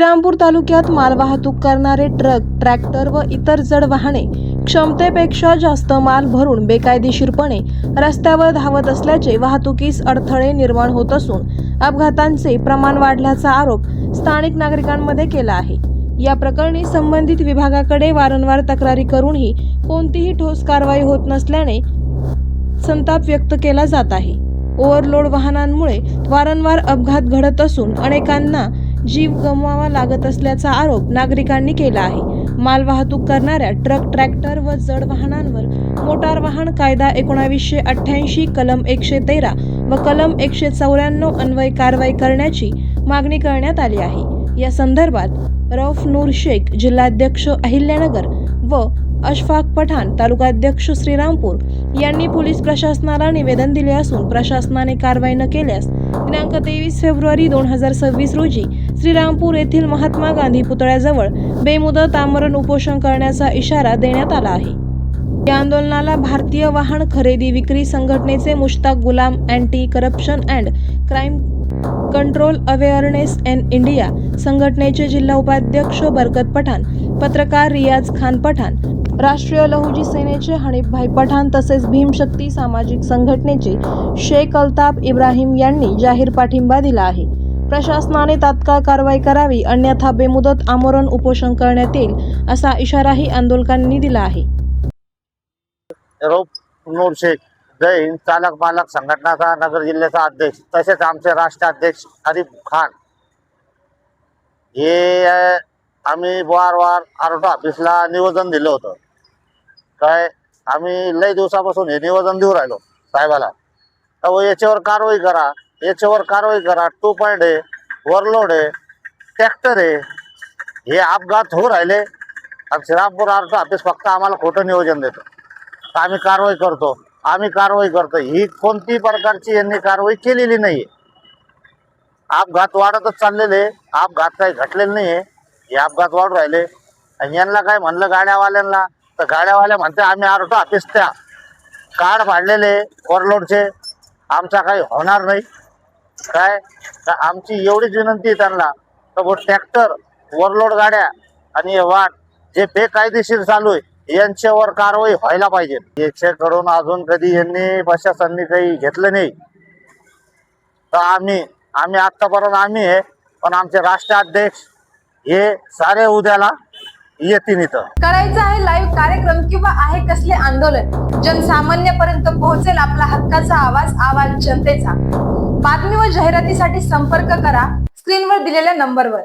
श्रीरामपूर तालुक्यात मालवाहतूक करणारे ट्रक, ट्रॅक्टर व इतर जड वाहने क्षमतेपेक्षा जास्त माल भरून बेकायदेशीरपणे रस्त्यावर धावत असल्याचे वाहतुकीस अडथळे निर्माण होत असून अपघातांचे प्रमाण वाढल्याचा आरोप स्थानिक नागरिकांमध्ये केला आहे। या प्रकरणी संबंधित विभागाकडे वारंवार तक्रारी करूनही कोणतीही ठोस कारवाई होत नसल्याने संताप व्यक्त केला जात आहे। ओव्हरलोड वाहनांमुळे वारंवार अपघात घडत असून अनेकांना जीव गमवावा लागत असल्याचा आरोप नागरिकांनी केला आहे। मालवाहतूक करणाऱ्या ट्रक, ट्रॅक्टर व जड वाहनांवर मोटार वाहन कायदा 1988 कलम 113 व कलम 194 अन्वये कारवाई करण्याची मागणी करण्यात आली आहे। या संदर्भात रौफ नूर शेख, जिल्हाध्यक्ष अहिल्यानगर व अशफाक पठाण, तालुकाध्यक्ष श्रीरामपूर यांनी पोलीस प्रशासनाला निवेदन दिले असून प्रशासनाने कारवाई न केल्यास दिनांक 23 फेब्रुवारी 2026 रोजी श्रीरामपूर येथील महात्मा गांधी पुतळ्याजवळ बेमुदत आमरण उपोषण करण्याचा इशारा देण्यात आला आहे। या आंदोलनाला भारतीय वाहन खरेदी विक्री संघटनेचे Mushtaq Ghulam, anti corruption and crime control awareness in India संघटनेचे जिल्हा उपाध्यक्ष बरकत पठाण, पत्रकार रियाज खान पठाण, राष्ट्रीय लहुजी सेनेचे हनीफभाई पठाण तसेच भीमशक्ती सामाजिक संघटनेचे शेख अल्ताफ इब्राहिम यांनी जाहीर पाठिंबा दिला आहे। प्रशासनाने तात्काळ कारवाई करावी, अन्यथा बेमुदत आमरण उपोषण करण्यात येईल असा इशाराही आंदोलकांनी दिला आहे। रौफ नूर शेख, जय हिंद, चालक मालक संघटनाचा नगर जिल्ह्याचा अध्यक्ष तसेच आमचे राष्ट्राध्यक्ष हनीफ खान हे आम्ही वारंवार आरोग्य ऑफिसला निवेदन दिलं होतं। काय आम्ही लय दिवसापासून हे निवेदन देऊ राहिलो साहेबाला, तर याच्यावर कारवाई करा, याच्यावर कारवाई करा। 2 पॉइंट आहे, ओव्हरलोड आहे, ट्रॅक्टर आहे, हे अपघात होऊ राहिले आणि श्रीरामपूर आरोग्य ऑफिस फक्त आम्हाला खोटं नियोजन देतं। आम्ही कारवाई करतो, आम्ही कारवाई करतो, ही कोणती प्रकारची यांनी कारवाई केलेली नाही। अपघात वाढतच चाललेले, अपघात काही घटलेले नाही आहे, हे अपघात वाढू राहिले। आणि यांना काय म्हणलं गाड्यावाल्यांना, तर गाड्यावाले म्हणते आम्ही आरोग्य ऑफिस त्या कार्ड फाडलेले ओव्हरलोडचे, आमचा काही होणार नाही। काय आमची एवढीच विनंती आहे त्यांना, तर वो ट्रॅक्टर, ओव्हरलोड गाड्या आणि हे वाट जे बेकायदेशीर चालू आहे यांच्यावर कारवाई व्हायला पाहिजे। याच्याकडून अजून कधी यांनी प्रशासनाने काही घेतलं नाही, तर आम्ही आत्तापर्यंत आम्ही आहे, पण आमचे राष्ट्राध्यक्ष हे सारे उद्याला येतील। इथं करायचं आहे लाईव्ह कार्यक्रम किंवा आहे कसले आंदोलन, जनसामान्यापर्यंत पोहोचेल आपला हक्काचा आवाज जनतेचा। बातमी व जाहिरातीसाठी संपर्क करा स्क्रीनवर दिलेल्या नंबरवर।